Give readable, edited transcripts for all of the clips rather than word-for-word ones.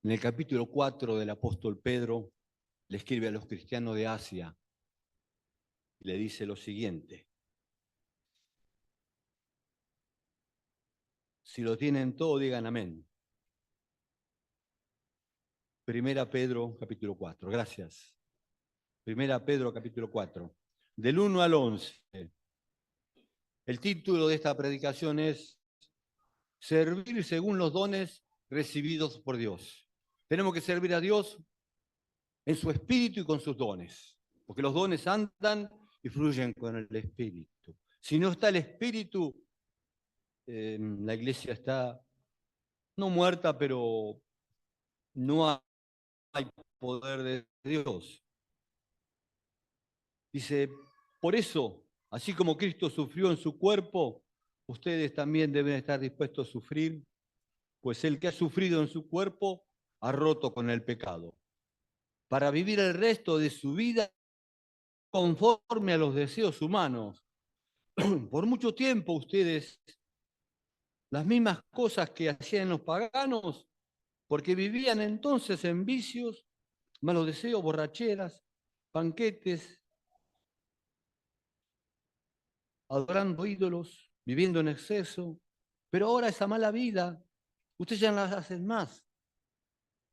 En el capítulo 4 del apóstol Pedro le escribe a los cristianos de Asia y le dice lo siguiente: si lo tienen todo, digan amén. Primera Pedro, capítulo 4. Gracias. Primera Pedro, capítulo 4. Del 1 al 11. El título de esta predicación es Servir según los dones recibidos por Dios. Tenemos que servir a Dios en su espíritu y con sus dones, porque los dones andan y fluyen con el espíritu. Si no está el espíritu, la iglesia está no muerta, pero no hay poder de Dios. Dice, por eso, así como Cristo sufrió en su cuerpo, ustedes también deben estar dispuestos a sufrir, pues el que ha sufrido en su cuerpo ha roto con el pecado, para vivir el resto de su vida conforme a los deseos humanos. Por mucho tiempo ustedes, las mismas cosas que hacían los paganos, porque vivían entonces en vicios, malos deseos, borracheras, banquetes, adorando ídolos, viviendo en exceso. Pero ahora esa mala vida, ustedes ya no la hacen más.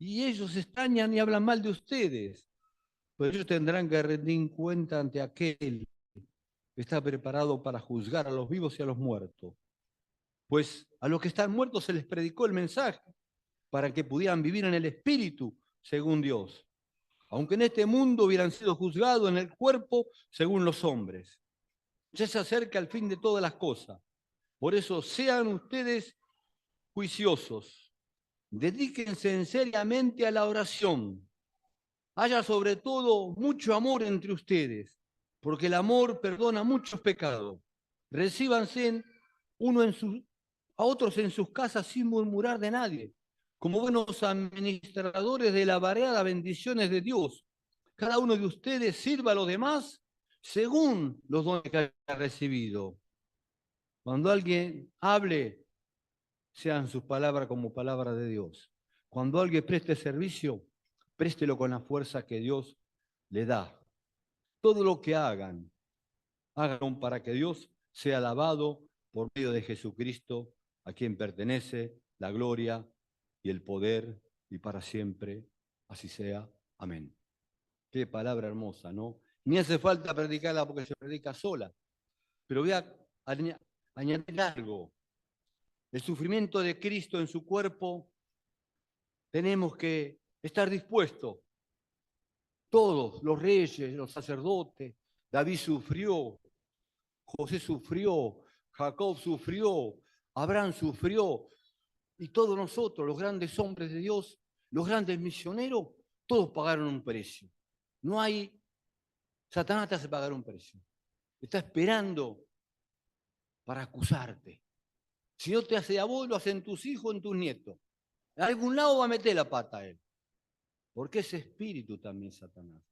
Y ellos extrañan y hablan mal de ustedes. Pero ellos tendrán que rendir cuenta ante aquel que está preparado para juzgar a los vivos y a los muertos. Pues a los que están muertos se les predicó el mensaje para que pudieran vivir en el Espíritu, según Dios, aunque en este mundo hubieran sido juzgados en el cuerpo según los hombres. Ya se acerca el fin de todas las cosas. Por eso sean ustedes juiciosos, dedíquense seriamente a la oración. Haya sobre todo mucho amor entre ustedes, porque el amor perdona muchos pecados. Recíbanse uno a otros en sus casas sin murmurar de nadie, como buenos administradores de las variadas bendiciones de Dios. Cada uno de ustedes sirva a los demás según los dones que haya recibido. Cuando alguien hable, sean sus palabras como palabras de Dios. Cuando alguien preste servicio, préstelo con la fuerza que Dios le da. Todo lo que hagan, háganlo para que Dios sea alabado por medio de Jesucristo, a quien pertenece la gloria y el poder y para siempre. Así sea. Amén. Qué palabra hermosa, ¿no? Ni hace falta predicarla porque se predica sola. Pero voy a añadir algo. El sufrimiento de Cristo en su cuerpo, tenemos que estar dispuestos. Todos, los reyes, los sacerdotes, David sufrió, José sufrió, Jacob sufrió, Abraham sufrió, y todos nosotros, los grandes hombres de Dios, los grandes misioneros, todos pagaron un precio. No hay, Satanás te hace pagar un precio. Está esperando para acusarte. Si no te hace a vos, lo hacen tus hijos, en tus nietos. A algún lado va a meter la pata a él. Porque es espíritu también Satanás.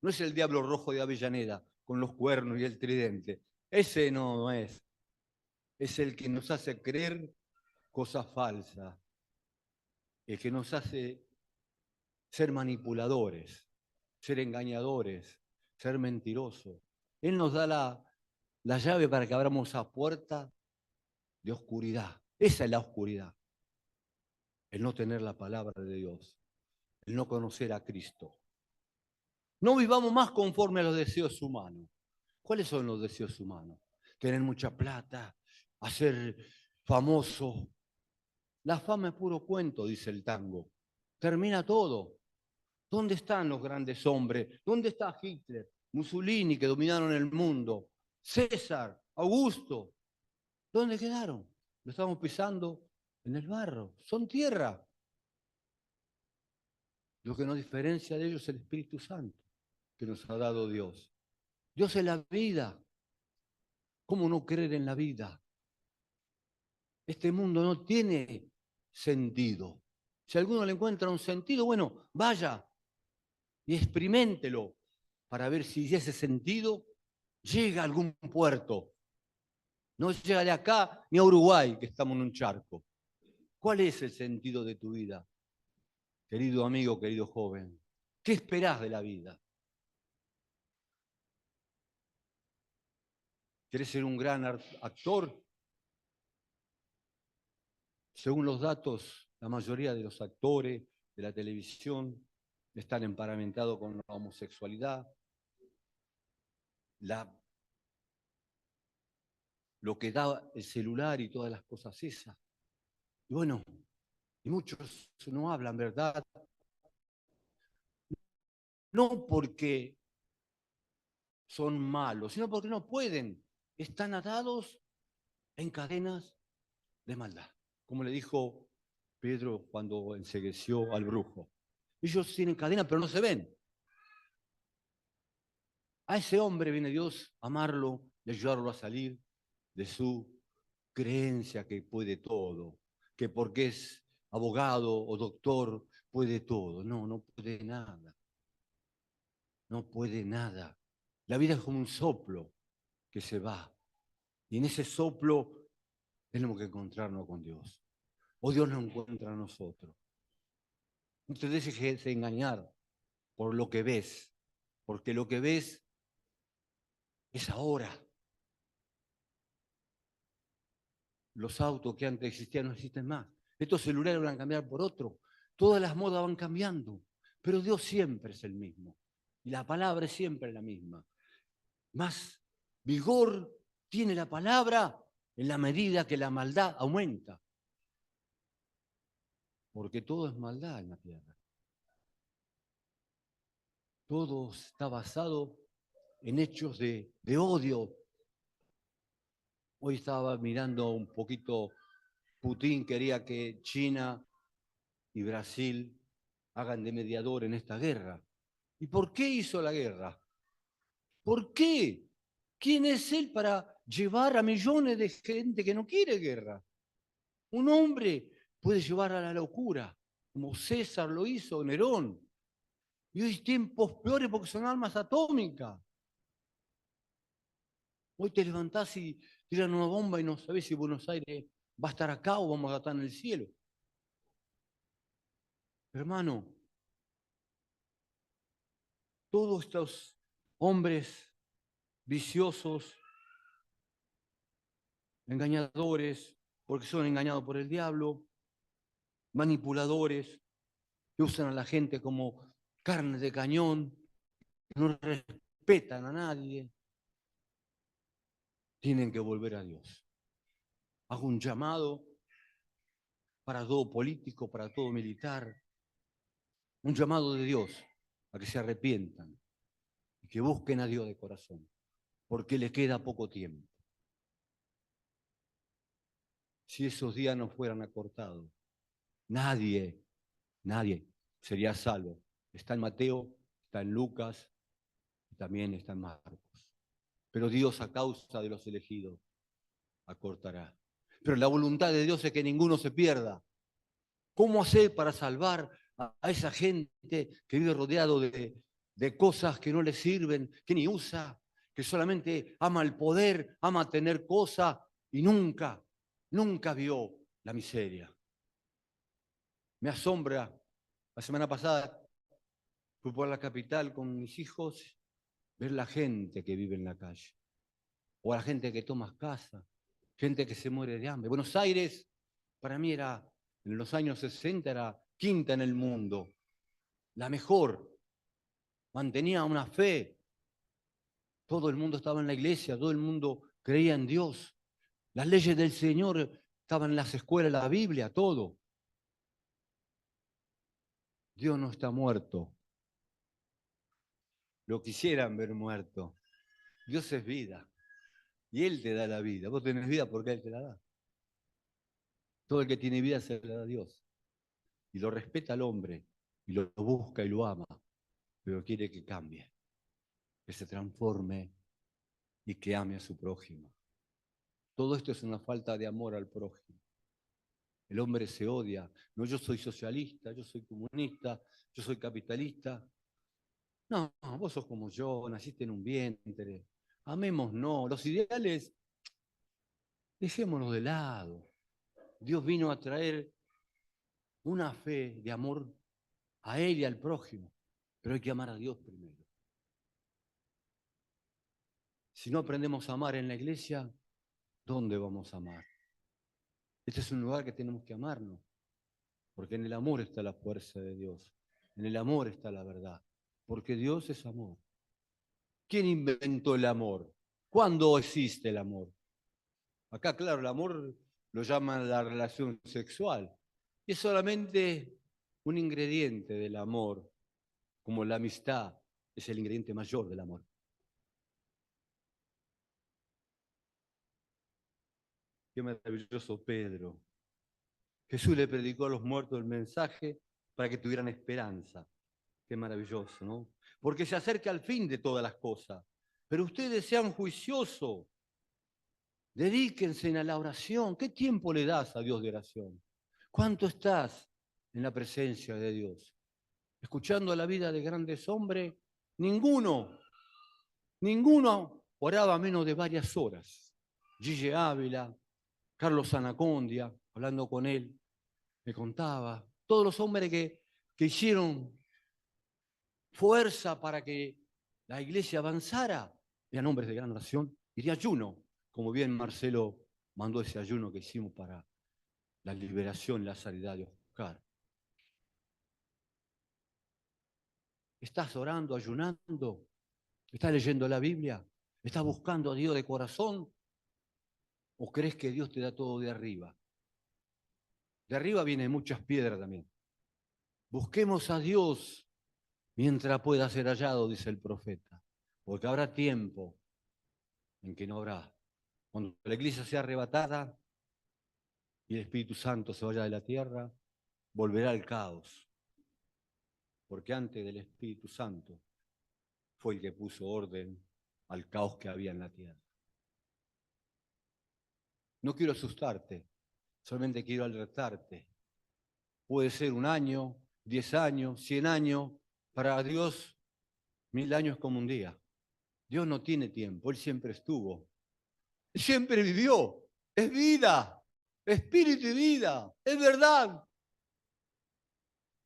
No es el diablo rojo de Avellaneda con los cuernos y el tridente. Ese no es. Es el que nos hace creer cosas falsas. El que nos hace ser manipuladores, ser engañadores, ser mentirosos. Él nos da la llave para que abramos esa puerta de oscuridad. Esa es la oscuridad. El no tener la palabra de Dios. El no conocer a Cristo. No vivamos más conforme a los deseos humanos. ¿Cuáles son los deseos humanos? Tener mucha plata, hacer famoso. La fama es puro cuento, dice el tango. Termina todo. ¿Dónde están los grandes hombres? ¿Dónde está Hitler, Mussolini, que dominaron el mundo? César, Augusto. ¿Dónde quedaron? Lo estamos pisando en el barro. Son tierra. Lo que nos diferencia de ellos es el Espíritu Santo que nos ha dado Dios. Dios es la vida. ¿Cómo no creer en la vida? Este mundo no tiene sentido. Si alguno le encuentra un sentido, bueno, vaya y experiméntelo para ver si ese sentido llega a algún puerto. No llega de acá ni a Uruguay, que estamos en un charco. ¿Cuál es el sentido de tu vida? Querido amigo, querido joven, ¿qué esperás de la vida? ¿Querés ser un gran actor? Según los datos, la mayoría de los actores de la televisión están emparentados con la homosexualidad, lo que da el celular y todas las cosas esas. Y bueno, y muchos no hablan verdad, no porque son malos, sino porque no pueden. Están atados en cadenas de maldad. Como le dijo Pedro cuando ensegueció al brujo. Ellos tienen cadenas, pero no se ven. A ese hombre viene Dios a amarlo y ayudarlo a salir de su creencia que puede todo, que porque es abogado o doctor puede todo. No, no puede nada. No puede nada. La vida es como un soplo que se va. Y en ese soplo tenemos que encontrarnos con Dios. O Dios nos encuentra a nosotros. No te dejes engañar por lo que ves, porque lo que ves es ahora. Los autos que antes existían no existen más. Estos celulares van a cambiar por otro. Todas las modas van cambiando, pero Dios siempre es el mismo. Y la palabra es siempre la misma. Más vigor tiene la palabra en la medida que la maldad aumenta. Porque todo es maldad en la tierra. Todo está basado en hechos de odio. Hoy estaba mirando un poquito, Putin quería que China y Brasil hagan de mediador en esta guerra. ¿Y por qué hizo la guerra? ¿Por qué? ¿Quién es él para llevar a millones de gente que no quiere guerra? Un hombre puede llevar a la locura, como César lo hizo, Nerón. Y hoy tiempos peores porque son armas atómicas. Hoy te levantás y tiran una bomba y no sabés si Buenos Aires va a estar acá o vamos a estar en el cielo. Hermano, todos estos hombres viciosos, engañadores, porque son engañados por el diablo, manipuladores, que usan a la gente como carne de cañón, que no respetan a nadie, tienen que volver a Dios. Hago un llamado para todo político, para todo militar, un llamado de Dios a que se arrepientan y que busquen a Dios de corazón, porque le queda poco tiempo. Si esos días no fueran acortados, nadie sería salvo. Está en Mateo, está en Lucas, y también está en Marcos. Pero Dios, a causa de los elegidos, acortará. Pero la voluntad de Dios es que ninguno se pierda. ¿Cómo hacer para salvar a esa gente que vive rodeado de cosas que no le sirven, que ni usa, que solamente ama el poder, ama tener cosas y nunca vio la miseria? Me asombra. La semana pasada fui por la capital con mis hijos, ver la gente que vive en la calle, o a la gente que toma casa, gente que se muere de hambre. Buenos Aires, para mí era, en los años 60, era quinta en el mundo, la mejor, mantenía una fe, todo el mundo estaba en la iglesia, todo el mundo creía en Dios, las leyes del Señor estaban en las escuelas, la Biblia, todo. Dios no está muerto, lo quisieran ver muerto. Dios es vida y Él te da la vida. Vos tenés vida porque Él te la da. Todo el que tiene vida se la da a Dios. Y lo respeta al hombre, y lo busca y lo ama, pero quiere que cambie, que se transforme y que ame a su prójimo. Todo esto es una falta de amor al prójimo. El hombre se odia. No, yo soy socialista, yo soy comunista, yo soy capitalista. No, vos sos como yo, naciste en un vientre. Amemos, no. Los ideales, dejémonos de lado. Dios vino a traer una fe de amor a Él y al prójimo, pero hay que amar a Dios primero. Si no aprendemos a amar en la iglesia, ¿dónde vamos a amar? Este es un lugar que tenemos que amarnos, porque en el amor está la fuerza de Dios, en el amor está la verdad, porque Dios es amor. ¿Quién inventó el amor? ¿Cuándo existe el amor? Acá, claro, el amor lo llaman la relación sexual. Es solamente un ingrediente del amor, como la amistad es el ingrediente mayor del amor. Qué maravilloso Pedro. Jesús le predicó a los muertos el mensaje para que tuvieran esperanza. Qué maravilloso, ¿no? Porque se acerca al fin de todas las cosas. Pero ustedes sean juiciosos. Dedíquense a la oración. ¿Qué tiempo le das a Dios de oración? ¿Cuánto estás en la presencia de Dios? Escuchando la vida de grandes hombres, ninguno oraba menos de varias horas. Gigi Ávila, Carlos Anacondia, hablando con él, me contaba, todos los hombres que hicieron fuerza para que la iglesia avanzara, eran hombres de gran oración y de ayuno, como bien Marcelo mandó ese ayuno que hicimos para la liberación y la sanidad de Oscar. ¿Estás orando, ayunando? ¿Estás leyendo la Biblia? ¿Estás buscando a Dios de corazón? ¿O crees que Dios te da todo de arriba? De arriba vienen muchas piedras también. Busquemos a Dios mientras pueda ser hallado, dice el profeta, porque habrá tiempo en que no habrá. Cuando la iglesia sea arrebatada y el Espíritu Santo se vaya de la tierra, volverá al caos, porque antes del Espíritu Santo fue el que puso orden al caos que había en la tierra. No quiero asustarte, solamente quiero alertarte. Puede ser 1 año, 10 años, 100 años. Para Dios, 1000 años como un día. Dios no tiene tiempo, Él siempre estuvo. Él siempre vivió. Es vida, espíritu y vida, es verdad.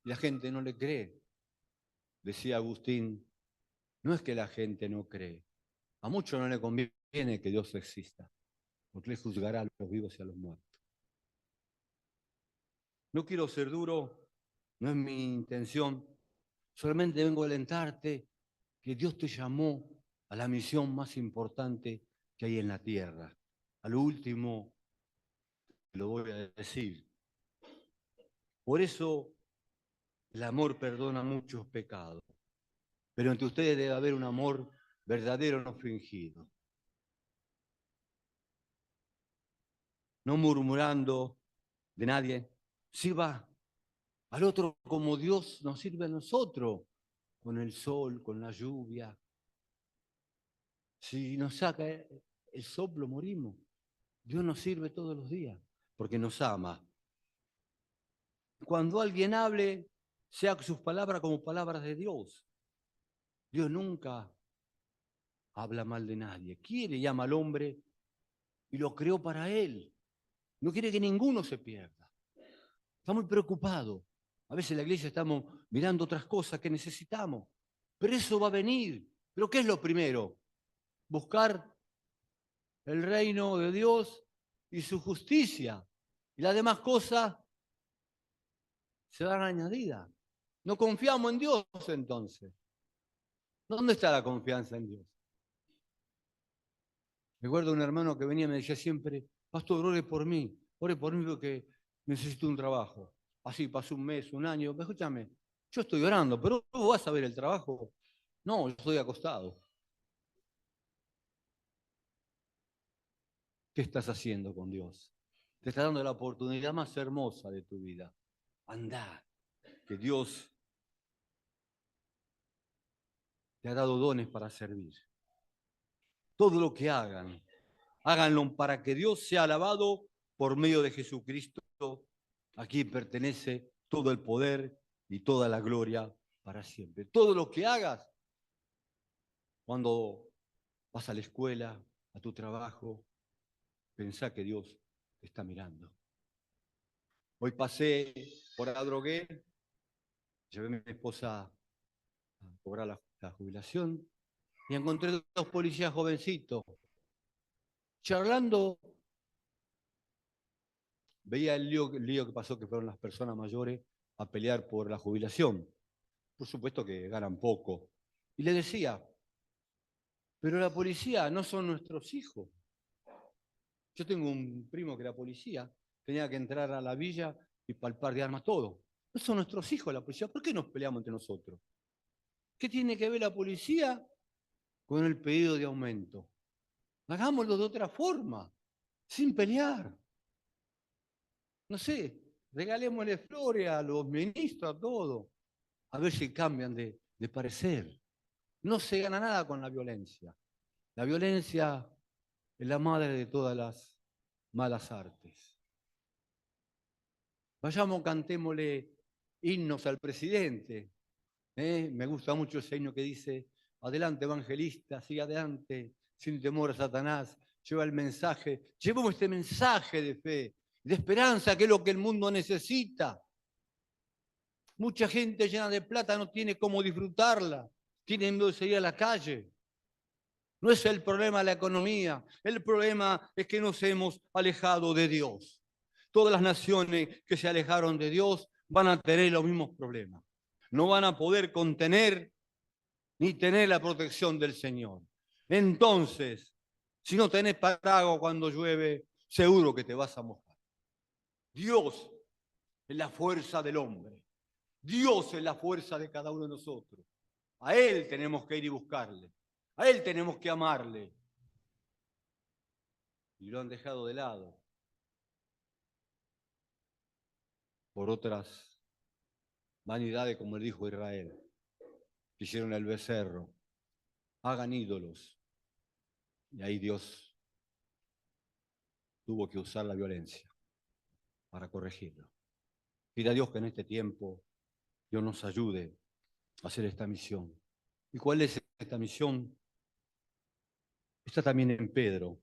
Y la gente no le cree. Decía Agustín, no es que la gente no cree. A muchos no le conviene que Dios exista, porque Él juzgará a los vivos y a los muertos. No quiero ser duro, no es mi intención. Solamente vengo a alentarte que Dios te llamó a la misión más importante que hay en la tierra. A lo último, lo voy a decir. Por eso el amor perdona muchos pecados, pero entre ustedes debe haber un amor verdadero, no fingido. No murmurando de nadie, sirva al otro como Dios nos sirve a nosotros, con el sol, con la lluvia. Si nos saca el soplo, morimos. Dios nos sirve todos los días, porque nos ama. Cuando alguien hable, sea sus palabras como palabras de Dios. Dios nunca habla mal de nadie. Quiere y ama al hombre y lo creó para él. No quiere que ninguno se pierda. Está muy preocupado. A veces en la iglesia estamos mirando otras cosas que necesitamos. Pero eso va a venir. ¿Pero qué es lo primero? Buscar el reino de Dios y su justicia. Y las demás cosas se dan añadidas. No confiamos en Dios entonces. ¿Dónde está la confianza en Dios? Recuerdo un hermano que venía y me decía siempre, pastor, ore por mí porque necesito un trabajo. Así pasó un mes, 1 año. Escúchame, yo estoy orando, pero ¿vos vas a ver el trabajo? No, yo estoy acostado. ¿Qué estás haciendo con Dios? Te está dando la oportunidad más hermosa de tu vida. Andá, que Dios te ha dado dones para servir. Todo lo que hagan, háganlo para que Dios sea alabado por medio de Jesucristo, a quien pertenece todo el poder y toda la gloria para siempre. Todo lo que hagas, cuando vas a la escuela, a tu trabajo, pensá que Dios te está mirando. Hoy pasé por Adrogué Llevé a mi esposa a cobrar la jubilación y encontré dos policías jovencitos charlando. Veía el lío que pasó, que fueron las personas mayores a pelear por la jubilación. Por supuesto que ganan poco. Y le decía, pero la policía no son nuestros hijos. Yo tengo un primo que era policía, tenía que entrar a la villa y palpar de armas todo. No son nuestros hijos la policía. ¿Por qué nos peleamos entre nosotros? ¿Qué tiene que ver la policía con el pedido de aumento? Hagámoslo de otra forma, sin pelear. No sé, regalémosle flores a los ministros, a todos, a ver si cambian de parecer. No se gana nada con la violencia. La violencia es la madre de todas las malas artes. Vayamos, cantémosle himnos al presidente. Me gusta mucho ese himno que dice, adelante evangelista, sigue adelante, sin temor a Satanás, lleva el mensaje, llevemos este mensaje de fe, de esperanza, que es lo que el mundo necesita. Mucha gente llena de plata no tiene cómo disfrutarla, tiene miedo de salir a la calle. No es el problema la economía, el problema es que nos hemos alejado de Dios. Todas las naciones que se alejaron de Dios van a tener los mismos problemas. No van a poder contener ni tener la protección del Señor. Entonces, si no tenés paraguas cuando llueve, seguro que te vas a mojar. Dios es la fuerza del hombre. Dios es la fuerza de cada uno de nosotros. A Él tenemos que ir y buscarle. A Él tenemos que amarle. Y lo han dejado de lado por otras vanidades, como le dijo Israel. Hicieron el becerro. Hagan ídolos. Y ahí Dios tuvo que usar la violencia para corregirlo. Pide a Dios que en este tiempo Dios nos ayude a hacer esta misión. ¿Y cuál es esta misión? Está también en Pedro,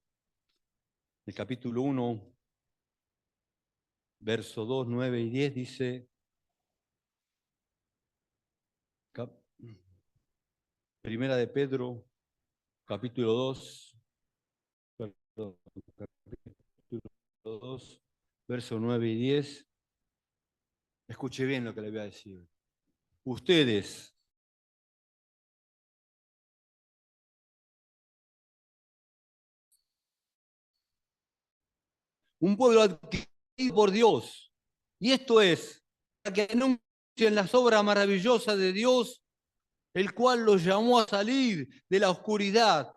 el capítulo 1, verso 2, 9 y 10, dice, Primera de Pedro, capítulo 2, perdón, capítulo 2, verso 9 y 10. Escuche bien lo que le voy a decir. Ustedes, un pueblo adquirido por Dios, y esto es, para que anuncien las obras maravillosas de Dios, el cual los llamó a salir de la oscuridad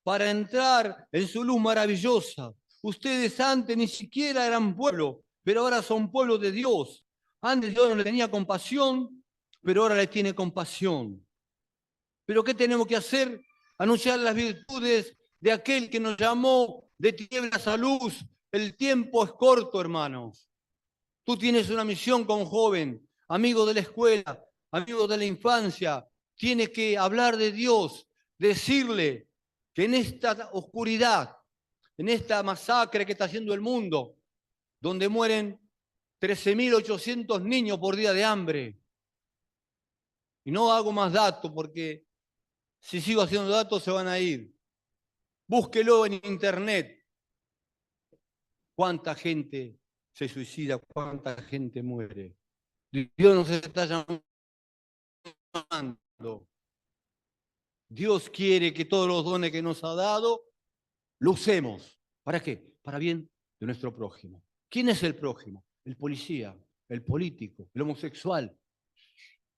para entrar en su luz maravillosa. Ustedes antes ni siquiera eran pueblo, pero ahora son pueblo de Dios. Antes Dios no le tenía compasión, pero ahora le tiene compasión. ¿Pero qué tenemos que hacer? Anunciar las virtudes de aquel que nos llamó de tinieblas a luz. El tiempo es corto, hermanos. Tú tienes una misión con joven, amigo de la escuela, amigo de la infancia. Tienes que hablar de Dios, decirle que en esta oscuridad, en esta masacre que está haciendo el mundo, donde mueren 13.800 niños por día de hambre. Y no hago más datos porque si sigo haciendo datos se van a ir. Búsquelo en internet. ¿Cuánta gente se suicida? ¿Cuánta gente muere? Dios nos está llamando. Dios quiere que todos los dones que nos ha dado lo usemos. ¿Para qué? Para bien de nuestro prójimo. ¿Quién es el prójimo? El policía, el político, el homosexual,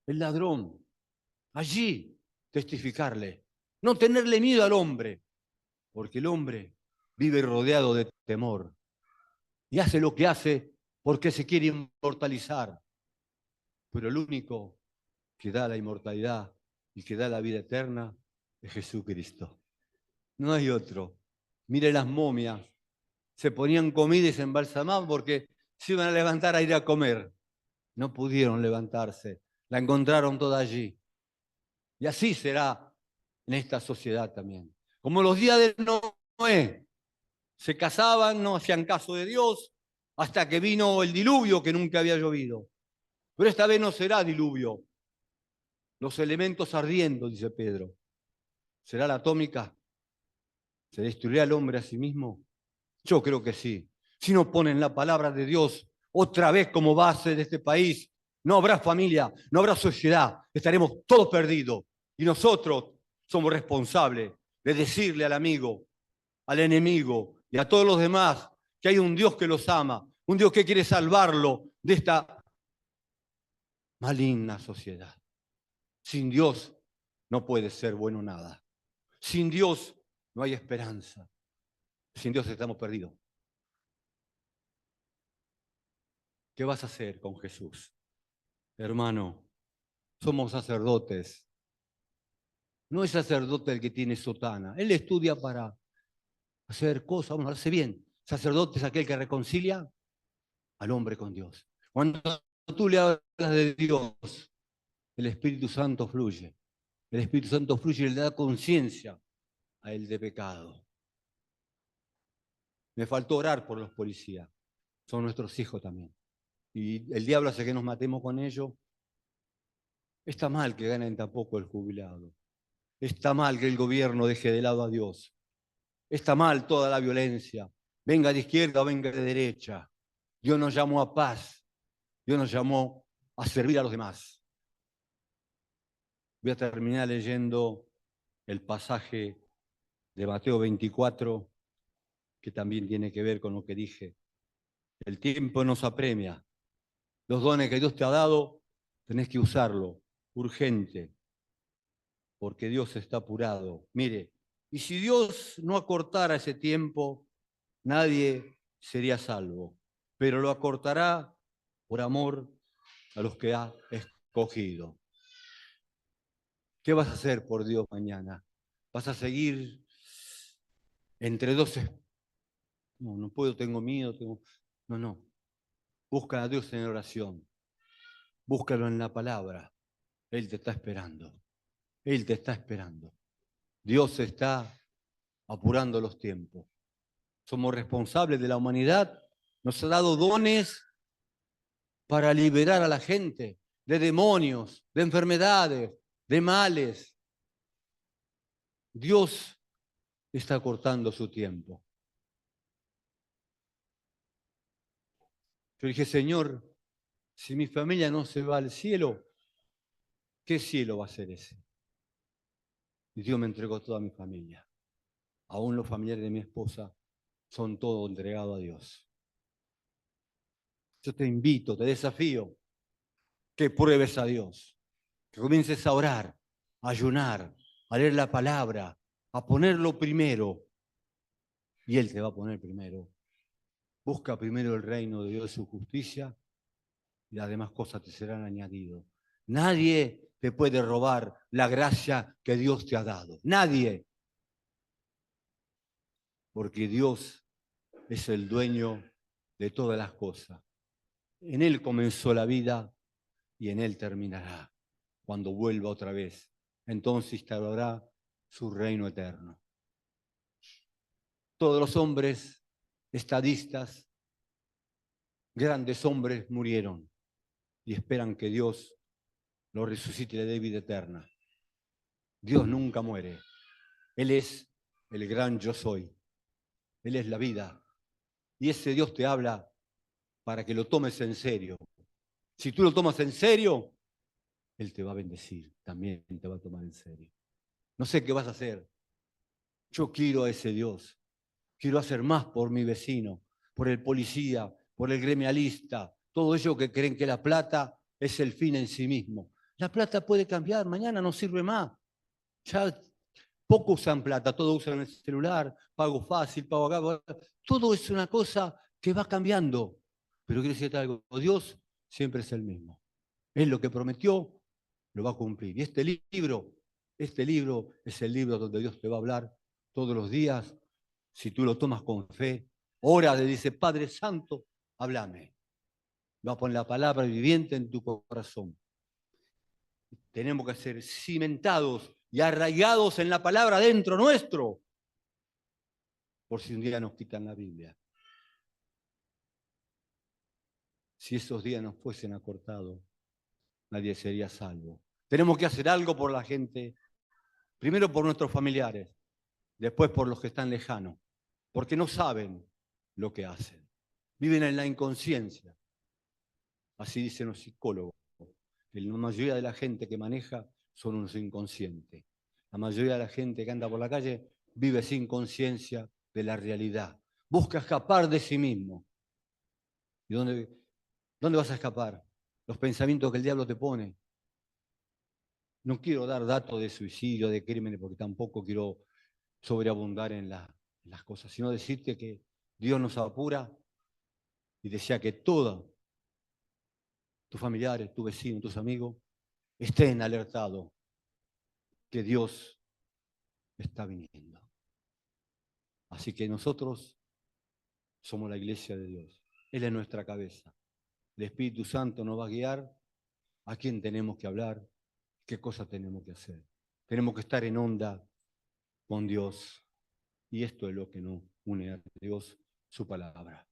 el ladrón. Allí testificarle. No tenerle miedo al hombre, porque el hombre vive rodeado de temor y hace lo que hace porque se quiere inmortalizar. Pero el único que da la inmortalidad y que da la vida eterna es Jesucristo. No hay otro. Mire las momias. Se ponían comida y se embalsamaban porque se iban a levantar a ir a comer. No pudieron levantarse. La encontraron toda allí. Y así será en esta sociedad también. Como los días de Noé. Se casaban, no hacían caso de Dios, hasta que vino el diluvio que nunca había llovido. Pero esta vez no será diluvio, los elementos ardiendo, dice Pedro. ¿Será la atómica? ¿Se destruirá el hombre a sí mismo? Yo creo que sí. Si no ponen la palabra de Dios otra vez como base de este país, no habrá familia, no habrá sociedad, estaremos todos perdidos. Y nosotros somos responsables de decirle al amigo, al enemigo y a todos los demás que hay un Dios que los ama, un Dios que quiere salvarlo de esta maligna sociedad. Sin Dios no puede ser bueno nada. Sin Dios no hay esperanza. Sin Dios estamos perdidos. ¿Qué vas a hacer con Jesús? Hermano, somos sacerdotes. No es sacerdote el que tiene sotana. Él estudia para hacer cosas, vamos, hace bien. Sacerdote es aquel que reconcilia al hombre con Dios. Cuando tú le hablas de Dios, el Espíritu Santo fluye. El Espíritu Santo fluye y le da conciencia a él de pecado. Me faltó orar por los policías. Son nuestros hijos también. Y el diablo hace que nos matemos con ellos. Está mal que ganen tampoco el jubilado. Está mal que el gobierno deje de lado a Dios. Está mal toda la violencia. Venga de izquierda o venga de derecha. Dios nos llamó a paz. Dios nos llamó a servir a los demás. Voy a terminar leyendo el pasaje de Mateo 24, que también tiene que ver con lo que dije. El tiempo nos apremia. Los dones que Dios te ha dado, tenés que usarlo, urgente, porque Dios está apurado. Mire, y si Dios no acortara ese tiempo, nadie sería salvo, pero lo acortará por amor a los que ha escogido. ¿Qué vas a hacer por Dios mañana? ¿Vas a seguir entre dos? No, no puedo, tengo miedo, tengo... No, no. Busca a Dios en oración. Búscalo en la palabra. Él te está esperando. Él te está esperando. Dios está apurando los tiempos. Somos responsables de la humanidad. Nos ha dado dones para liberar a la gente de demonios, de enfermedades, de males. Dios está cortando su tiempo. Yo dije, Señor, si mi familia no se va al cielo, ¿qué cielo va a ser ese? Y Dios me entregó toda mi familia. Aún los familiares de mi esposa son todos entregados a Dios. Yo te invito, te desafío que pruebes a Dios, que comiences a orar, a ayunar, a leer la palabra, a ponerlo primero. Y Él te va a poner primero. Busca primero el reino de Dios y su justicia y las demás cosas te serán añadidas. Nadie te puede robar la gracia que Dios te ha dado. Nadie. Porque Dios es el dueño de todas las cosas. En Él comenzó la vida y en Él terminará. Cuando vuelva otra vez, entonces instaurará su reino eterno. Todos los hombres, estadistas, grandes hombres murieron y esperan que Dios lo resucite y le dé vida eterna. Dios nunca muere. Él es el gran yo soy. Él es la vida. Y ese Dios te habla para que lo tomes en serio. Si tú lo tomas en serio, Él te va a bendecir, también te va a tomar en serio. No sé qué vas a hacer. Yo quiero a ese Dios. Quiero hacer más por mi vecino, por el policía, por el gremialista, todo ello que creen que la plata es el fin en sí mismo. La plata puede cambiar, mañana no sirve más. Ya poco usan plata, todos usan el celular, pago fácil, pago acá. Todo es una cosa que va cambiando. Pero quiero decirte algo, Dios siempre es el mismo. Él lo que prometió, lo va a cumplir. Y este libro es el libro donde Dios te va a hablar todos los días. Si tú lo tomas con fe, ora, le dice, Padre Santo, háblame. Va a poner la palabra viviente en tu corazón. Tenemos que ser cimentados y arraigados en la palabra dentro nuestro, por si un día nos quitan la Biblia. Si esos días nos fuesen acortados, nadie sería salvo. Tenemos que hacer algo por la gente, primero por nuestros familiares, después por los que están lejanos, porque no saben lo que hacen. Viven en la inconsciencia. Así dicen los psicólogos. La mayoría de la gente que maneja son unos inconscientes. La mayoría de la gente que anda por la calle vive sin conciencia de la realidad. Busca escapar de sí mismo. ¿Y dónde vas a escapar? Los pensamientos que el diablo te pone. No quiero dar datos de suicidio, de crímenes, porque tampoco quiero sobreabundar en las cosas, sino decirte que Dios nos apura y desea que todos tus familiares, tus vecinos, tus amigos estén alertados que Dios está viniendo. Así que nosotros somos la iglesia de Dios. Él es nuestra cabeza. El Espíritu Santo nos va a guiar a quién tenemos que hablar, qué cosas tenemos que hacer. Tenemos que estar en onda con Dios. Y esto es lo que nos une a Dios, su palabra.